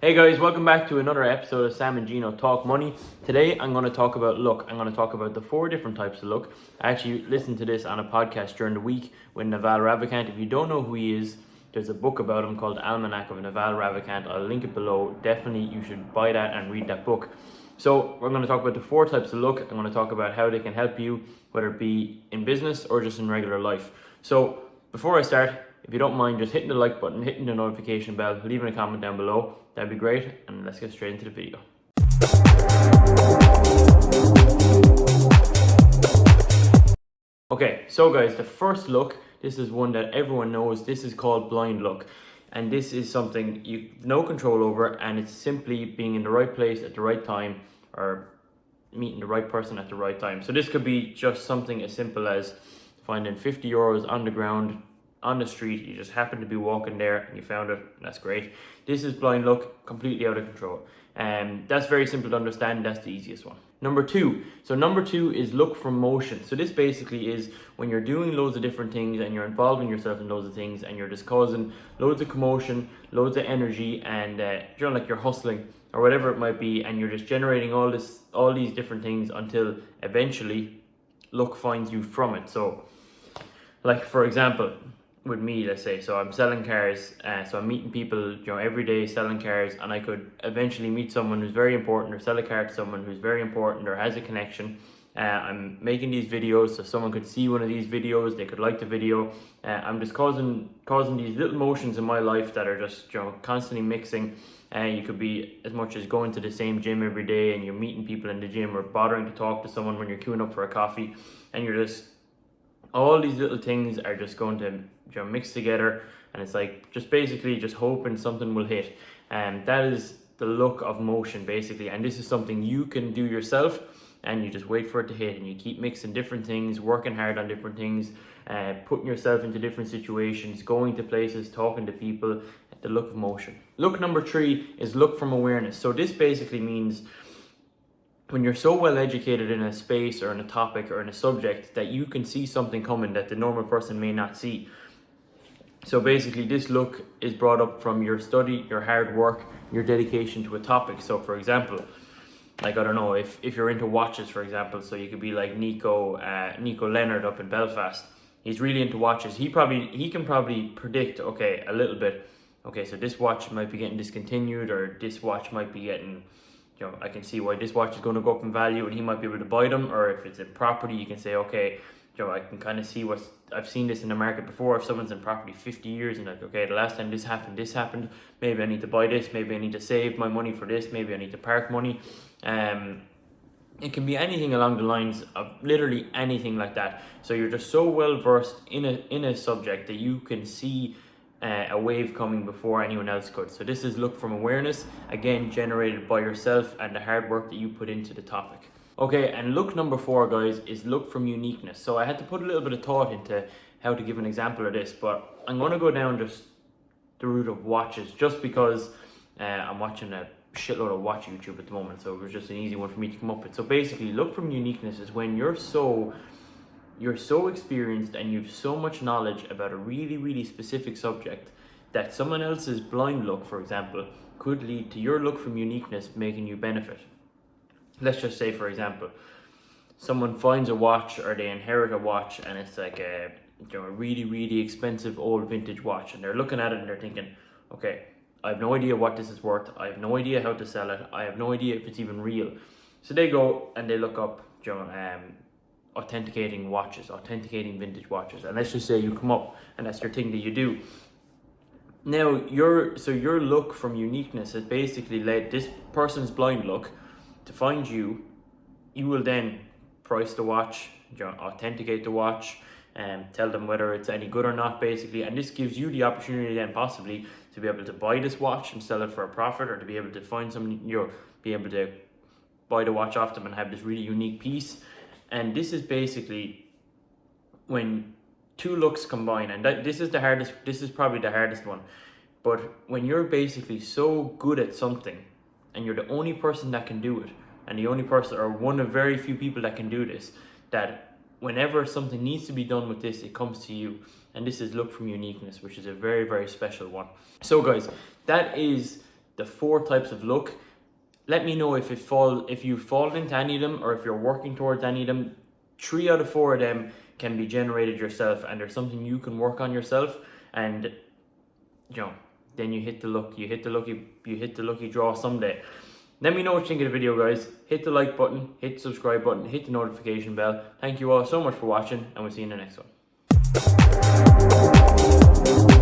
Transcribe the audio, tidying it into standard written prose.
Hey guys, welcome back to another episode of Sam and Gino Talk Money. Today I'm going to talk about luck. I'm going to talk about the 4 different types of luck. I actually listened to this on a podcast during the week with Naval Ravikant. If you don't know who he is, there's a book about him called Almanack of Naval Ravikant. I'll link it below. Definitely you should buy that and read that book. So we're going to talk about the 4 types of luck. I'm going to talk about how they can help you, whether it be in business or just in regular life. So before I start, if you don't mind just hitting the like button, hitting the notification bell, leaving a comment down below, that'd be great. And let's get straight into the video. Okay, so guys, the first luck, this is one that everyone knows. This is called blind luck. And this is something you have no control over, and it's simply being in the right place at the right time or meeting the right person at the right time. So this could be just something as simple as finding 50 euros on the ground, on the street. You just happen to be walking there and you found it. That's great. This is blind luck, completely out of control. And that's very simple to understand. That's the easiest one. Number 2. So number 2 is luck from motion. So this basically is when you're doing loads of different things and you're involving yourself in loads of things and you're just causing loads of commotion, loads of energy, and like you're hustling or whatever it might be, and you're just generating all these different things until eventually luck finds you from it. So like for example, with me, let's say, so I'm selling cars, so I'm meeting people, every day selling cars, and I could eventually meet someone who's very important or sell a car to someone who's very important or has a connection. I'm making these videos so someone could see one of these videos, they could like the video. I'm just causing these little motions in my life that are just constantly mixing. You could be as much as going to the same gym every day and you're meeting people in the gym, or bothering to talk to someone when you're queuing up for a coffee, and you're just, all these little things are just going to mix together, and it's like just basically just hoping something will hit. And that is the luck of motion basically, and this is something you can do yourself, and you just wait for it to hit, and you keep mixing different things, working hard on different things, putting yourself into different situations, going to places, talking to people. The luck of motion. Luck number 3 is luck from awareness. So this basically means when you're so well educated in a space or in a topic or in a subject that you can see something coming that the normal person may not see. So basically this luck is brought up from your study, your hard work, your dedication to a topic. So for example, like, I don't know, if you're into watches, for example, so you could be like Nico Leonard up in Belfast. He's really into watches. He can probably predict, okay, a little bit, okay, so this watch might be getting discontinued, or this watch might be getting, I can see why this watch is going to go up in value, and he might be able to buy them. Or if it's in property, you can say, okay, I can kind of see I've seen this in the market before. If someone's in property 50 years and like, okay, the last time this happened, maybe I need to buy this, maybe I need to save my money for this, maybe I need to park money. It can be anything along the lines of literally anything like that. So you're just so well versed in a subject that you can see a wave coming before anyone else could. So this is luck from awareness, again generated by yourself and the hard work that you put into the topic. Okay, and luck number 4, guys, is luck from uniqueness. So I had to put a little bit of thought into how to give an example of this, but I'm going to go down just the route of watches, just because I'm watching a shitload of watch YouTube at the moment, so it was just an easy one for me to come up with. So basically, luck from uniqueness is when you're so experienced and you've so much knowledge about a really, really specific subject that someone else's blind luck, for example, could lead to your luck from uniqueness making you benefit. Let's just say, for example, someone finds a watch, or they inherit a watch, and it's like a really, really expensive old vintage watch, and they're looking at it and they're thinking, okay, I have no idea what this is worth, I have no idea how to sell it, I have no idea if it's even real. So they go and they look up authenticating vintage watches, and let's just say you come up and that's your thing that you do. Now your luck from uniqueness has basically led this person's blind luck to find you. You will then price the watch, authenticate the watch, and tell them whether it's any good or not, basically. And this gives you the opportunity then possibly to be able to buy this watch and sell it for a profit, or to be able to find some, be able to buy the watch off them and have this really unique piece. And this is basically when 2 looks combine, and this is probably the hardest one. But when you're basically so good at something and you're the only person that can do it, and the only person, or one of very few people that can do this, that whenever something needs to be done with this, it comes to you. And this is luck from uniqueness, which is a very, very special one. So guys, that is the 4 types of luck. Let me know if you've fallen into any of them, or if you're working towards any of them. 3 out of 4 of them can be generated yourself, and there's something you can work on yourself, and then you hit the lucky draw someday. Let me know what you think of the video, guys. Hit the like button, hit the subscribe button, hit the notification bell. Thank you all so much for watching, and we'll see you in the next one.